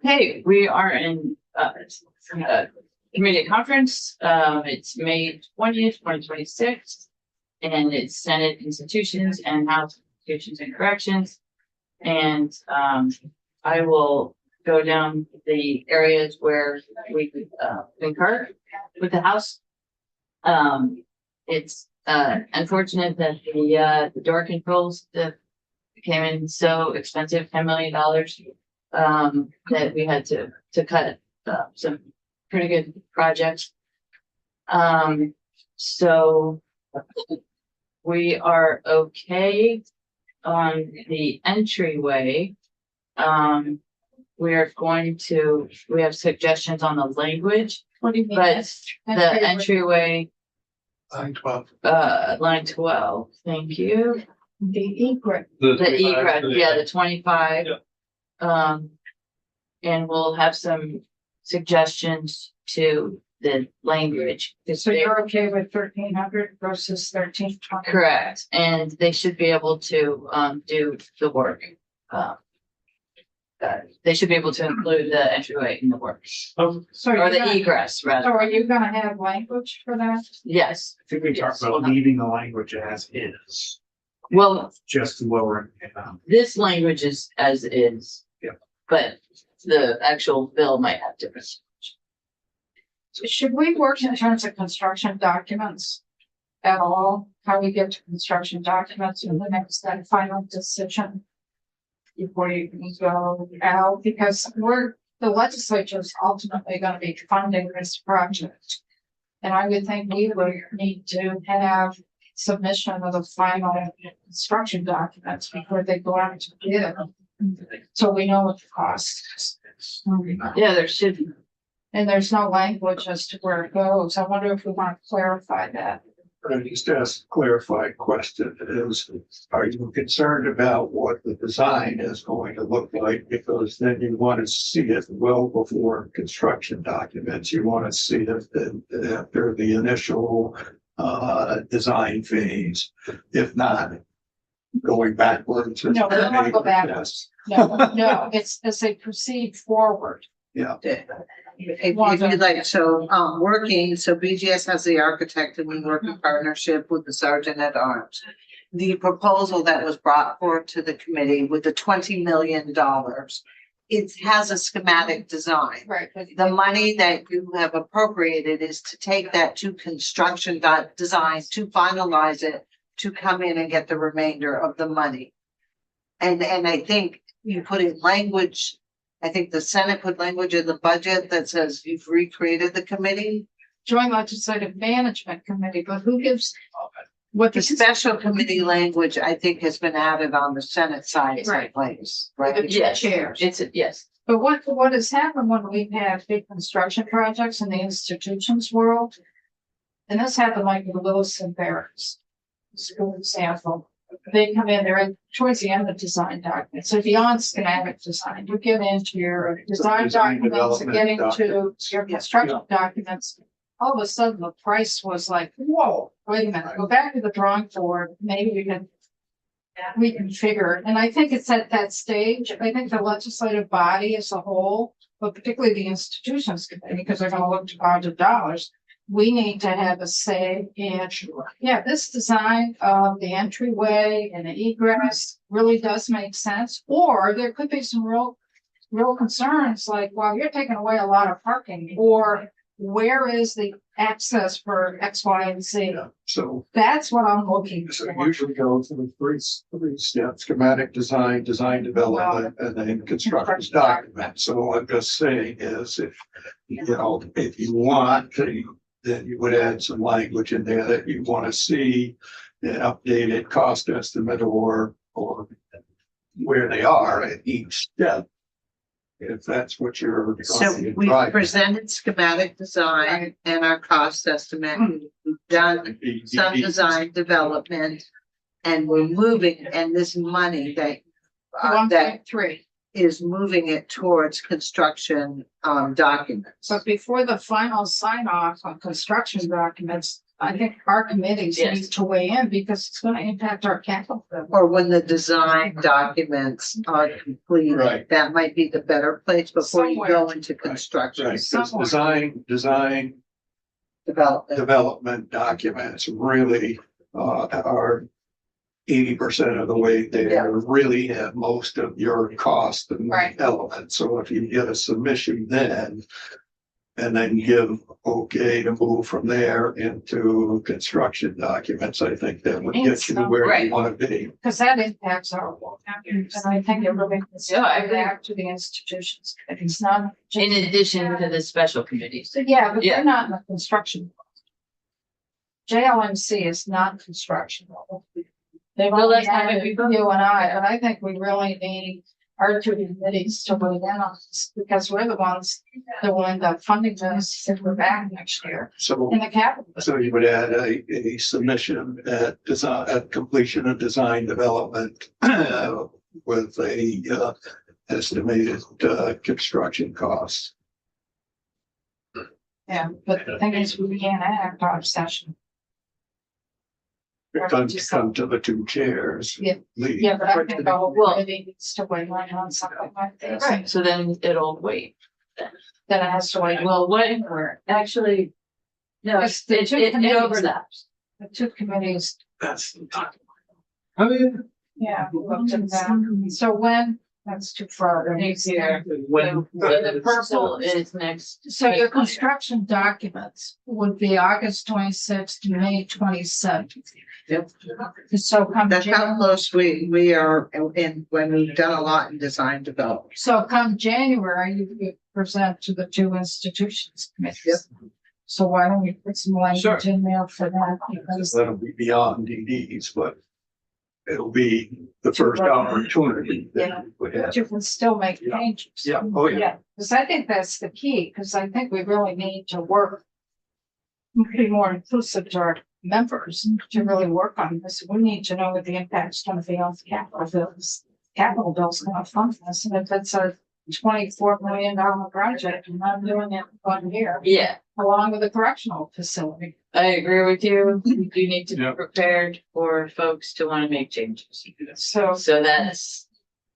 Okay, we are in community conference. It's May 20th, 2026, and it's Senate institutions and House institutions and corrections. And I will go down the areas where we concur with the House. It's unfortunate that the door controls that came in so expensive, $10 million, that we had to cut some pretty good projects. So we are okay on the entryway. We have suggestions on the language, but the entryway. Line 12. Line 12, thank you. The egret. The egret, yeah, the 25. Yeah. And we'll have some suggestions to the language. So you're okay with 1,300 versus 1,320? Correct, and they should be able to do the work. They should be able to include the entryway in the work, or the egress, So rather. are you gonna have language for that? Yes, I think we talked about leaving the language as is, well, just lowering it down. this language is as is. Yeah. But the actual bill might have different. Should we work in terms of construction documents at all? How we get to construction documents in the next and final decision before you can go out? Because the legislature is ultimately going to be funding this project. And I would think we would need to have submission of the final construction documents before they go out to bid. So we know what the cost is. Yeah, there should be. And there's no language as to where it goes. I wonder if we want to clarify that. I just ask a clarified question is, are you concerned about what the design is going to look like? Because then you want to see it well before construction documents. You want to see it after the initial design phase. If not, going backwards. No, we don't want to go backwards. No, it's as they proceed forward. Yeah. If you'd like, so BGS has the architect and we work in partnership with the sergeant at arms. The proposal that was brought forward to the committee with the $20 million, it has a schematic design. Right. The money that you have appropriated is to take that to construction design, to finalize it, to come in and get the remainder of the money. And I think you put in language. I think the Senate put language in the budget that says you've recreated the committee. Joint Legislative Management Committee, but who gives What the special committee language, I think, has been added on the Senate side of Right. place, the right? Yes, chairs? yes. But what has happened when we've had big construction projects in the institutions world? And this happened like with the Wilson Barracks, for example. They come in, they're towards the end of design documents. So beyond schematic design, you get into your design documents and get into your construction documents. All of a sudden, the price was like, whoa, wait a minute, go back to the drawing board. Maybe we can reconfigure. And I think it's at that stage. I think the legislative body as a whole, but particularly the institutions committee, because they're going to look to budget dollars. We need to have a say in, this design of the entryway and the egress really does make sense. Or there could be some real concerns like, well, you're taking away a lot of parking, or where is the access for X, Y, and Z? Yeah. So That's what I'm looking So for. usually go through three steps: schematic design, design development, and then construction document. So what I'm just saying is, if you want to, then you would add some language in there that you want to see an updated cost estimate or where they are at each step. If that's what you're. So we presented schematic design and our cost estimate. We've done some design development, and we're moving, and this money that 1.3. is moving it towards construction documents. So before the final sign off on construction documents, I think our committees Yes. need to weigh in because it's gonna impact our capital. bill. Or when the design documents are complete. Right. That might be the better place before you go Somewhere. into construction Right, because design development. development documents really are 80% of the way there, really have most of your cost and Right. elements. So if you get a submission then, and then give okay to move from there into construction documents, I think that would get you to where Right. you want to be. Because that impacts our work. And I think it really needs Yeah, I to agree. go back to the institutions. If it's not. In addition to the special committees. So, yeah, but Yeah. they're not in the construction. JLMC is not construction. They've Well, only that's not had what we you voted. and I, but I think we really need our two committees to weigh in on this because we're the ones that will end up funding this if we're back next year So, in the capital. so you would add a submission at design, at completion of design development with a estimated construction costs. Yeah, but the thing is, we can't have our session. Come to the two chairs. Yeah. The- Yeah, but I think the whole Well- committee needs to weigh in on something like this. Right, so then it'll wait. Then it has to wait. Well, what, actually, no, It's the it two it committees. overlaps. The two committees, That's the document. yeah, looked at that. So when, that's too far. Next year. When. So the purple is next. So your construction documents would be August 26th to May 27th. Yep. So come That's how Jan, close we are in, when we've done a lot in design development. so come January, you present to the two institutions committees. So why don't we put some language in there for that? Because That'll be beyond DDs, but it'll be the first opportunity that we would have. you can still make changes. Yeah, oh yeah. Yeah, because I think that's the key, because I think we really need to work. Be more inclusive to our members to really work on this. We need to know what the impact's gonna be on the capital bills. Capital bills gonna fund this, and if it's a $24 million project, and I'm doing it one year, Yeah, along with a correctional facility. I agree with you. You need to be Yeah. prepared for folks to want to make changes. So, So that's,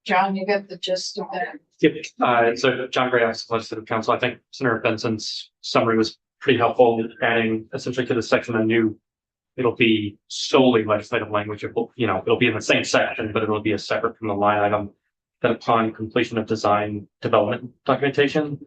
John, you get the gist of that. Yep, so John Gray, legislative counsel, I think Senator Benson's summary was pretty helpful, adding essentially to the section a new. It'll be solely legislative language, it will, it'll be in the same section, but it'll be a separate from the line item. That upon completion of design development documentation,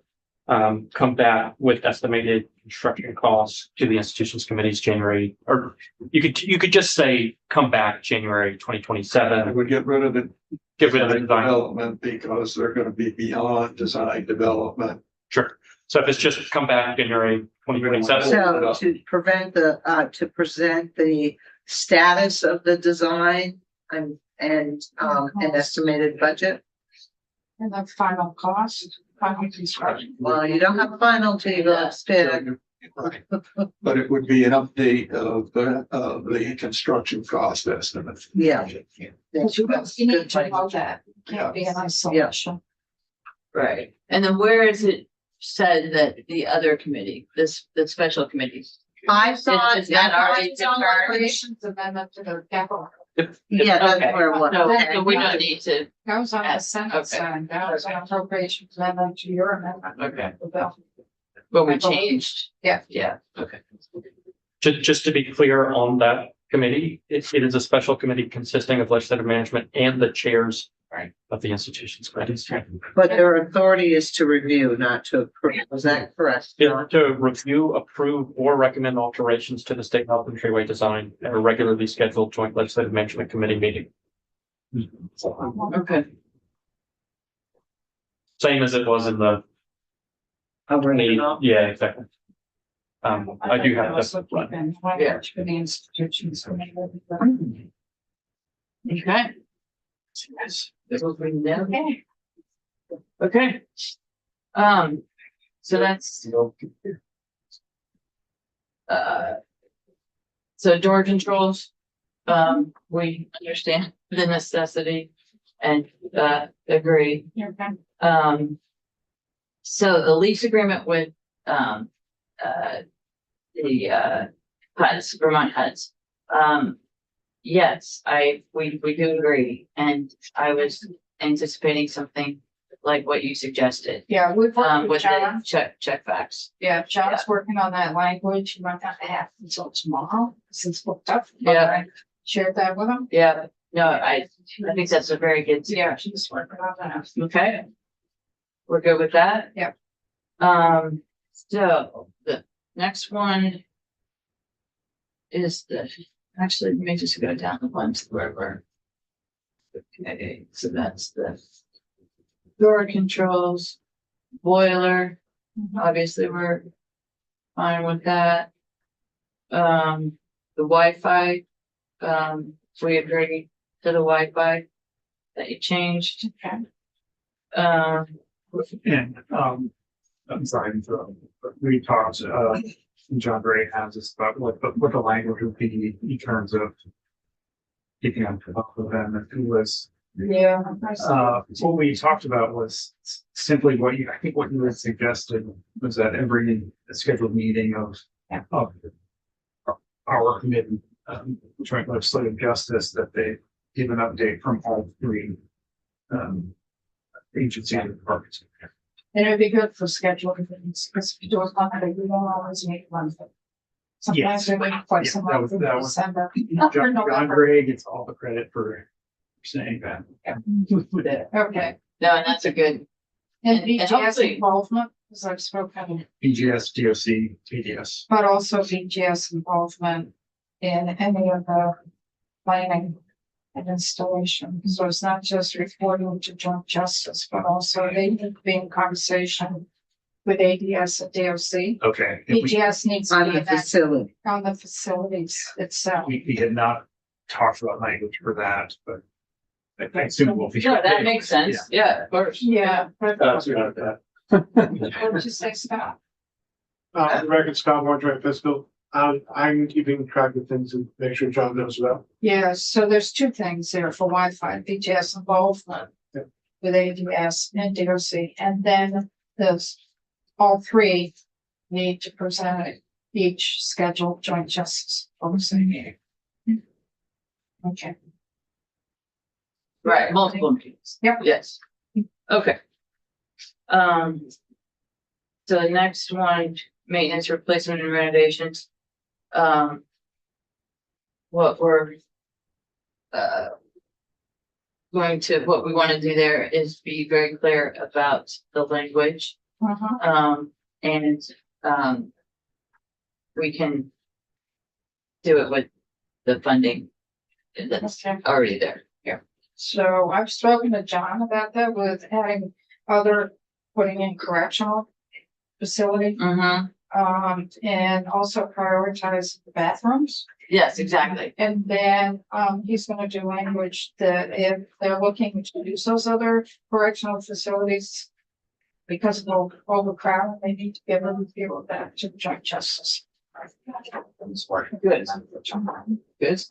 come back with estimated construction costs to the institutions committees January, or you could just say, come back January 2027. I would get rid of the Get rid of the design. development because they're gonna be beyond design development. Sure. So if it's just come back January 2027. So to prevent to present the status of the design and an estimated budget. And the final cost, final construction. Well, you don't have final till you go to bid. Right. But it would be an update of the construction cost estimate. Yeah. Because you need to know that. Can't be in isolation. right. And then where is it said that the other committee, the special committees? I thought. Is that already It's on determined? operations amendment to the capital. Yeah, that's Okay. where it was. So we don't need to, That was on the Yes, Senate okay. side, that was on appropriations amendment to your amendment. okay, The bill. but we changed. Yeah. Yeah, okay. Just to be clear on that committee, it is a special committee consisting of legislative management and the chairs of the institutions committees. But their authority is to review, not to approve. Was that correct? Yeah, to review, approve, or recommend alterations to the state health and treeway design at a regularly scheduled joint legislative management committee meeting. Okay. Same as it was in the, Original. yeah, exactly. I do have Also this. keep in language for the institutions. Okay. Okay. Okay. So that's, so door controls, we understand the necessity and, agree. So the lease agreement with, the HUDs, Vermont HUDs. Yes, we do agree, and I was anticipating something like what you suggested. Yeah, we've worked with With the John. check facts. Yeah, John's working on that language. You might not have until tomorrow since it's booked up. but Yeah. I shared that with him. Yeah, no, I think that's a very good Yeah, suggestion. she's working on that. Okay. We're good with that? Yeah. So the next one is actually, let me just go down the ones where we're. Okay, so that's the door controls, boiler, obviously we're fine with that. The Wi-Fi, we agree to the Wi-Fi that you changed. Okay. And, I'm sorry, but we talked, John Gray has this about what the language would be in terms of keeping on top of them and who was, Yeah. what we talked about was simply I think what you had suggested was that every scheduled meeting of our committee, joint legislative justice, that they give an update from all three, agencies and departments. And it'd be good for scheduling things, because if you do it monthly, you don't always meet monthly. Sometimes Yes. we wait twice a Yeah, that month in that was- December. John November. Gray gets all the credit for saying that. Okay, No, and that's a good, and And BGS hopefully- involvement, because I've spoken, BGS, DOC, TDS. but also BGS involvement in any of the planning and installation. So it's not just reporting to joint justice, but also they need to be in conversation with ADS and DOC. Okay. And BGS needs to On be the in that, facility. on the facilities itself. we had not talked about language for that, but I assume we'll be. no, that makes sense. Yeah, of course. Yeah. but- Sorry about that. What did you say, Scott? Record Scott Joint Fiscal. I'm keeping track of things and make sure John knows about. Yeah, so there's two things there for Wi-Fi, BGS involvement Yep. with ADS and DOC, and then this, all three need to present each scheduled joint justice for the same meeting. Okay. Right, multiple meetings. Yep. Yes. Okay. So the next one, maintenance, replacement and renovations. What we're what we want to do there is be very clear about the language. And we can do it with the funding that's Okay. already there. So I've spoken to John about that with adding putting in correctional facility, and also prioritize the bathrooms. Yes, exactly. And then, he's gonna do language that if they're looking to use those other correctional facilities because of overcrowding, they need to give a review of that to joint justice. Good. Good.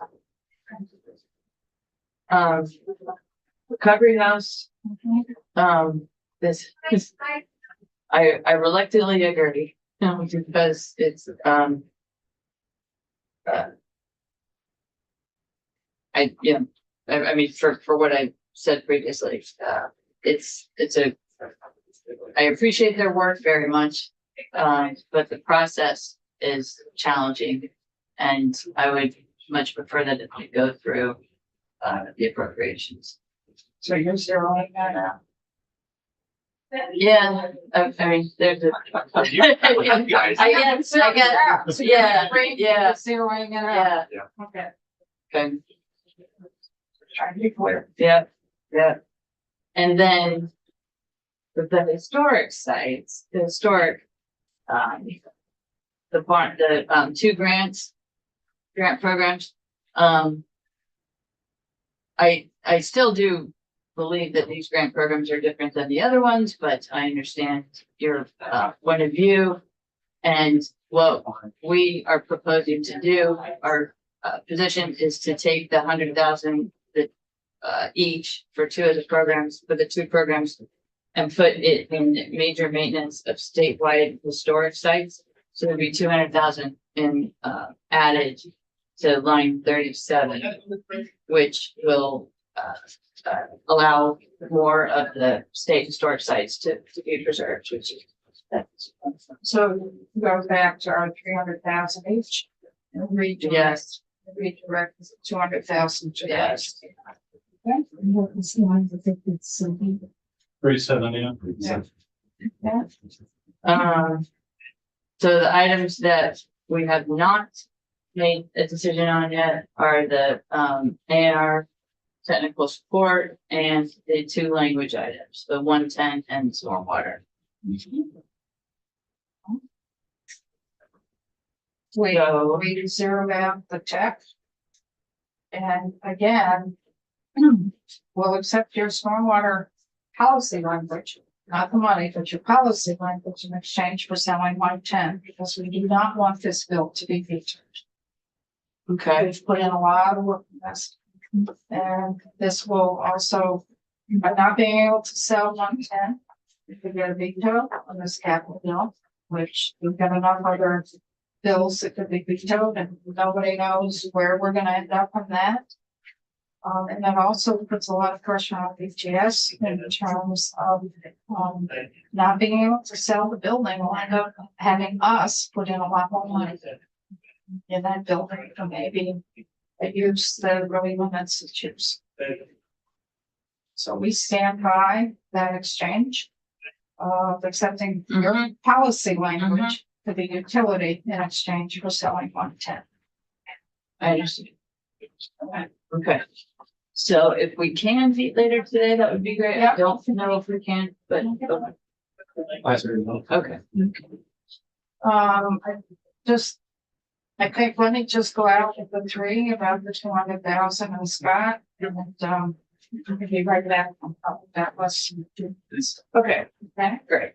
Recovery house, this, I reluctantly agree, because it's, I mean, for what I said previously, it's I appreciate their work very much, but the process is challenging. And I would much prefer that it would go through, the appropriations. So you're zeroing that out. Yeah, I mean, there's a. I guess, yeah, yeah, Zeroing it out. yeah, Okay. okay, Trying to be clear. yeah, yeah. And then with the historic sites, the historic, two grant programs, I still do believe that these grant programs are different than the other ones, but I understand your point of view. And what we are proposing to do, our position is to take the 100,000 that each for two of the programs, for the two programs, and put it in major maintenance of statewide historic sites. So it'd be 200,000 and, added to line 37, which will, allow more of the state historic sites to be preserved, which is. So go back to our 300,000 each. And redirect, Yes, redirect 200,000 to Yes. that. Okay. 37, Yeah. So the items that we have not made a decision on yet are the, AR technical support and the 2 language items, the 110 and stormwater. We zero out the tech. And again, we'll accept your stormwater policy language, not the money, but your policy language in exchange for selling 110, because we do not want this bill to be vetoed. Okay, We've put in a lot of work in this. And this will also, by not being able to sell 110, if we get a veto on this capital bill, which we've got enough other bills that could be vetoed and nobody knows where we're gonna end up on that. And that also puts a lot of pressure on BGS in terms of, not being able to sell the building, will end up having us put in a lot more money in that building for maybe a use that really limits the use. So we stand by that exchange of accepting your policy language for the utility in exchange for selling 110. I understand. Okay, so if we can meet later today, that would be great. I don't know if we can, but, okay. I think, let me just go out with the 3 about the 200,000 and Scott, and, we can be right back on top of that list. Okay, Okay, great.